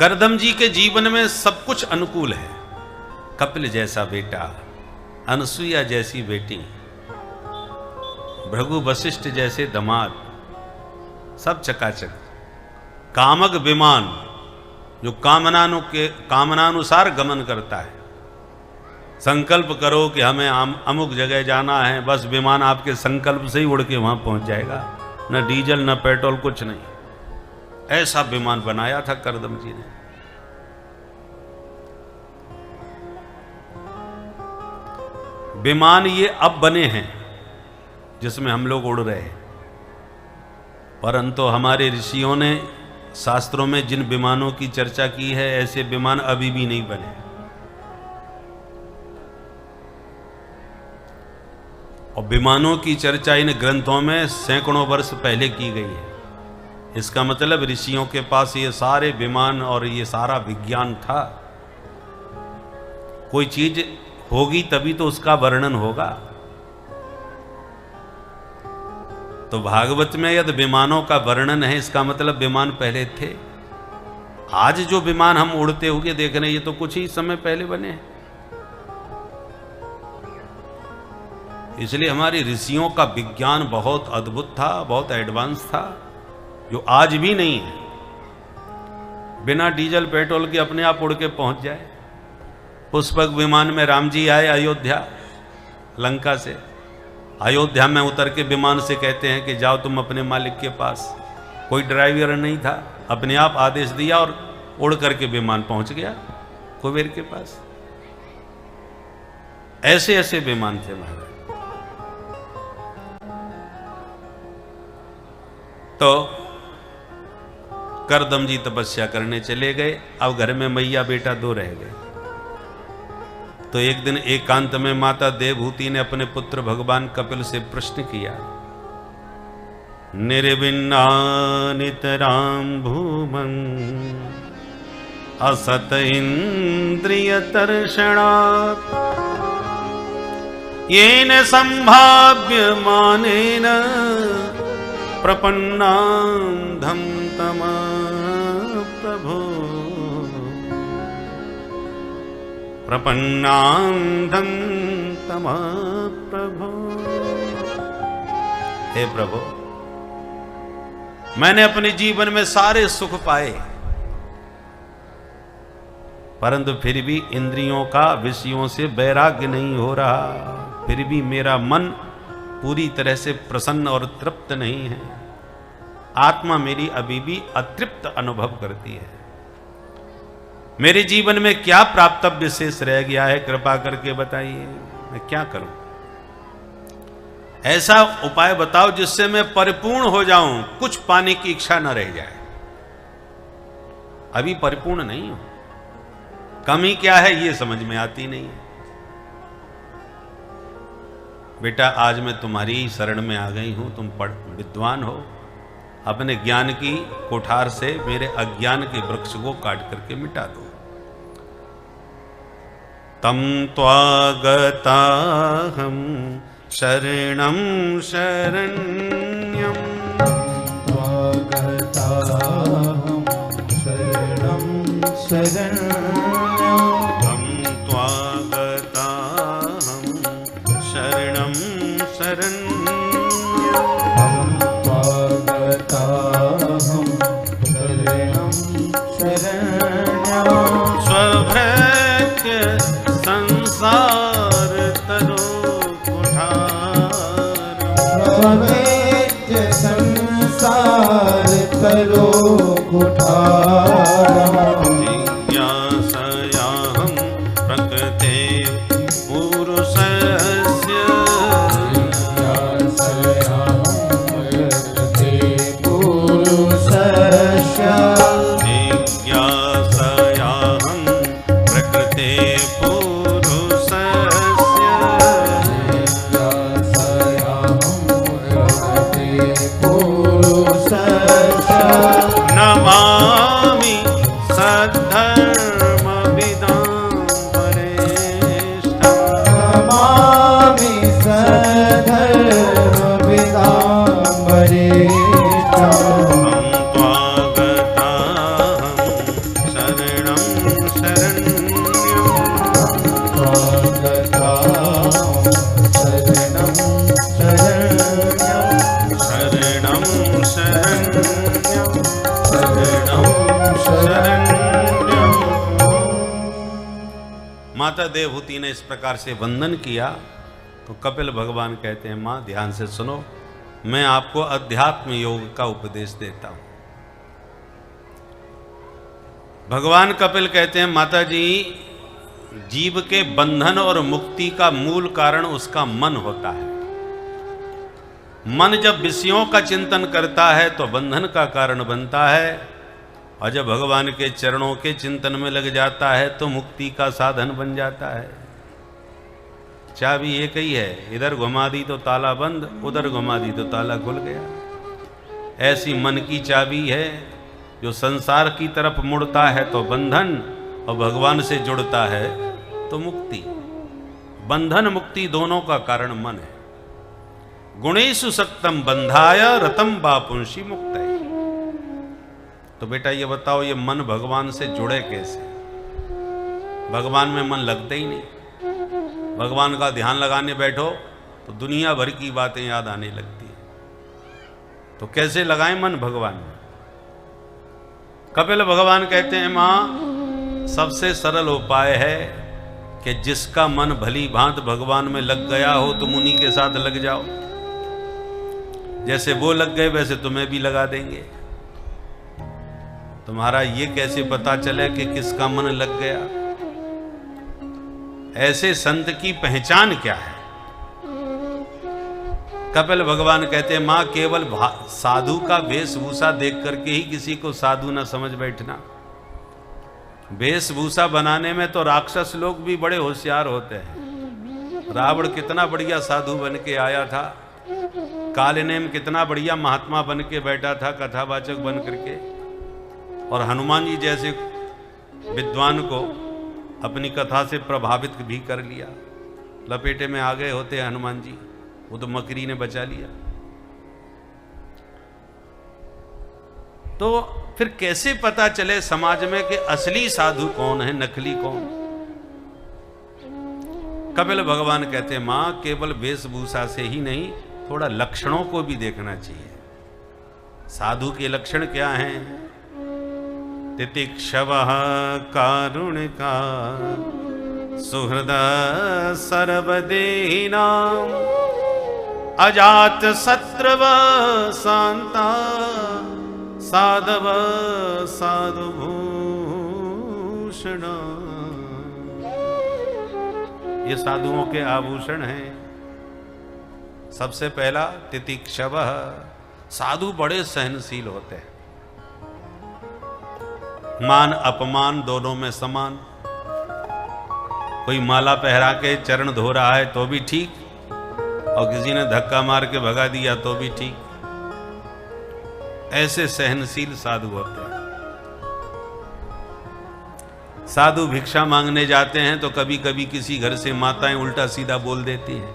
करदम जी के जीवन में सब कुछ अनुकूल है। कपिल जैसा बेटा, अनसुईया जैसी बेटी, भृगु वशिष्ठ जैसे दामाद, सब चकाचक। कामक विमान जो कामनानुसार गमन करता है। संकल्प करो कि हमें अमुक जगह जाना है, बस विमान आपके संकल्प से ही उड़ के वहां पहुंच जाएगा। न डीजल न पेट्रोल, कुछ नहीं। ऐसा विमान बनाया था करदम जी ने। विमान ये अब बने हैं जिसमें हम लोग उड़ रहे हैं, परंतु हमारे ऋषियों ने शास्त्रों में जिन विमानों की चर्चा की है, ऐसे विमान अभी भी नहीं बने। और विमानों की चर्चा इन ग्रंथों में सैकड़ों वर्ष पहले की गई है। इसका मतलब ऋषियों के पास ये सारे विमान और ये सारा विज्ञान था। कोई चीज होगी तभी तो उसका वर्णन होगा। तो भागवत में यदि विमानों का वर्णन है, इसका मतलब विमान पहले थे। आज जो विमान हम उड़ते हुए देख रहे हैं, ये तो कुछ ही समय पहले बने हैं। इसलिए हमारे ऋषियों का विज्ञान बहुत अद्भुत था, बहुत एडवांस था, जो आज भी नहीं है। बिना डीजल पेट्रोल के अपने आप उड़ के पहुंच जाए। पुष्पक विमान में राम जी आए अयोध्या, लंका से। अयोध्या में उतर के विमान से कहते हैं कि जाओ तुम अपने मालिक के पास। कोई ड्राइवर नहीं था, अपने आप आदेश दिया और उड़ करके विमान पहुंच गया कुबेर के पास। ऐसे ऐसे विमान थे महाराज। तो करदम जी तपस्या करने चले गए। अब घर में मैया बेटा दो रह गए। तो एक दिन एकांत में माता देवहूति ने अपने पुत्र भगवान कपिल से प्रश्न किया, निर्विन्ना नितराम भूमं असत इंद्रिय तर्षणात् येन संभाव्य मानेन प्रपन्नांधं तम प्रभो प्रपन्नांधं तम प्रभो। हे प्रभु, मैंने अपने जीवन में सारे सुख पाए, परंतु फिर भी इंद्रियों का विषयों से वैराग्य नहीं हो रहा। फिर भी मेरा मन पूरी तरह से प्रसन्न और तृप्त नहीं है। आत्मा मेरी अभी भी अतृप्त अनुभव करती है। मेरे जीवन में क्या प्राप्तव्य शेष रह गया है, कृपा करके बताइए, मैं क्या करूं? ऐसा उपाय बताओ जिससे मैं परिपूर्ण हो जाऊं, कुछ पाने की इच्छा न रह जाए। अभी परिपूर्ण नहीं हूं, कमी क्या है ये समझ में आती नहीं है। बेटा, आज मैं तुम्हारी शरण में आ गई हूं, तुम विद्वान हो। अपने ज्ञान की कोठार से मेरे अज्ञान के वृक्ष को काट करके मिटा दो। तम त्वागताहं शरणं शरण्यं त्वागताहं शरणं शरण्यं तम त्वागताहं शरणं शरण्यं त्वागताहं शरणं शरण्यं स्वभृत्य संसार तरो स्वभृत्य संसार तरो कुठारम् जिज्ञासयाहं प्रकृते पुरुषस्य जिज्ञासयाहं प्रकृते पुरुषस्य नमा शरण्यं शरणं शरण्यं। माता देवहूति ने इस प्रकार से वंदन किया तो कपिल भगवान कहते हैं, मां ध्यान से सुनो, मैं आपको अध्यात्म योग का उपदेश देता हूं। भगवान कपिल कहते हैं, माता जी, जीव के बंधन और मुक्ति का मूल कारण उसका मन होता है। मन जब विषयों का चिंतन करता है तो बंधन का कारण बनता है, और जब भगवान के चरणों के चिंतन में लग जाता है तो मुक्ति का साधन बन जाता है। चाबी एक ही है, इधर घुमा दी तो ताला बंद, उधर घुमा दी तो ताला खुल गया। ऐसी मन की चाबी है, जो संसार की तरफ मुड़ता है तो बंधन, और भगवान से जुड़ता है तो मुक्ति। बंधन मुक्ति दोनों का कारण मन है। गुणेषु सक्तम बंधाय रतम बापुंषि मुक्तये। तो बेटा ये बताओ, ये मन भगवान से जुड़े कैसे? भगवान में मन लगते ही नहीं। भगवान का ध्यान लगाने बैठो तो दुनिया भर की बातें याद आने लगती है। तो कैसे लगाएं मन भगवान में? कपिल भगवान कहते हैं, मां सबसे सरल उपाय है कि जिसका मन भली भांत भगवान में लग गया हो तुम उन्हीं के साथ लग जाओ। जैसे वो लग गए वैसे तुम्हें भी लगा देंगे। तुम्हारा ये कैसे पता चले कि किसका मन लग गया? ऐसे संत की पहचान क्या है? कपिल भगवान कहते हैं, मां केवल साधु का वेशभूषा देख करके ही किसी को साधु न समझ बैठना। वेशभूषा बनाने में तो राक्षस लोग भी बड़े होशियार होते हैं। रावण कितना बढ़िया साधु बन के आया था, कालनेम कितना बढ़िया महात्मा बन के बैठा था, कथावाचक बन करके, और हनुमान जी जैसे विद्वान को अपनी कथा से प्रभावित भी कर लिया। लपेटे में आ गए होते हनुमान जी, वो तो मकरी ने बचा लिया। तो फिर कैसे पता चले समाज में कि असली साधु कौन है, नकली कौन? कपिल भगवान कहते हैं, मां केवल वेशभूषा से ही नहीं, थोड़ा लक्षणों को भी देखना चाहिए। साधु के लक्षण क्या हैं? तितिक्षवः कारुणिका सुहृदा सर्वदेहिनां अजात शत्रव शांता साधव साधुभूषण। ये साधुओं के आभूषण हैं। सबसे पहला तितिक्षवः, साधु बड़े सहनशील होते हैं, मान अपमान दोनों में समान। कोई माला पहरा के चरण धो रहा है तो भी ठीक, और किसी ने धक्का मार के भगा दिया तो भी ठीक। ऐसे सहनशील साधु होते हैं। साधु भिक्षा मांगने जाते हैं तो कभी कभी किसी घर से माताएं उल्टा सीधा बोल देती हैं,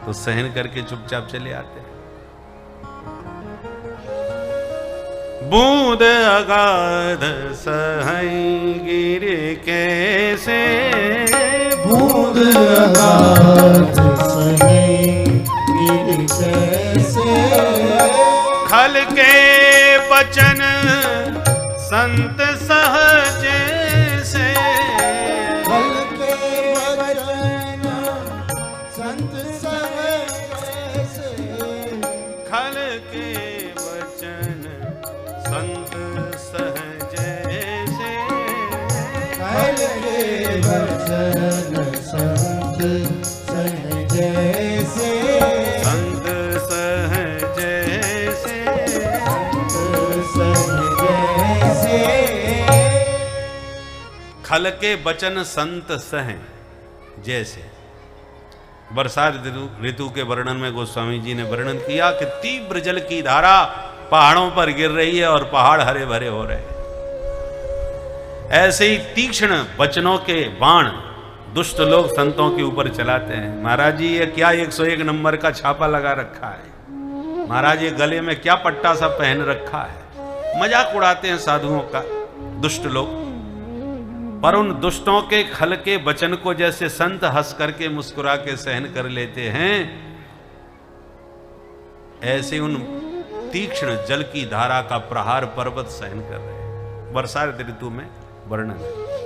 तो सहन करके चुपचाप चले आते हैं। बूंद अगाध सहई गिर कैसे, बूंद अगाध सहई गिर कैसे, खल के बचन संत सहज से, खल के बचन संत सहज से, खल के बचन संत सहज से, खल के बचन संत सहज से, संत सहज से, सहज से। खल के बचन संत सह जैसे। बरसात ऋतु के वर्णन में गोस्वामी जी ने वर्णन किया कि तीव्र जल की धारा पहाड़ों पर गिर रही है और पहाड़ हरे भरे हो रहे हैं। ऐसे ही तीक्ष्ण वचनों के बाण दुष्ट लोग संतों के ऊपर चलाते हैं। महाराज जी ये क्या 101 नंबर का छापा लगा रखा है, महाराज ये गले में क्या पट्टा सा पहन रखा है। मजाक उड़ाते हैं साधुओं का दुष्ट लोग। पर उन दुष्टों के खल के वचन को जैसे संत हंस करके मुस्कुरा के सहन कर लेते हैं, ऐसे उन तीक्ष्ण जल की धारा का प्रहार पर्वत सहन कर रहे हैं। वर्षा ऋतु में वर्णन है।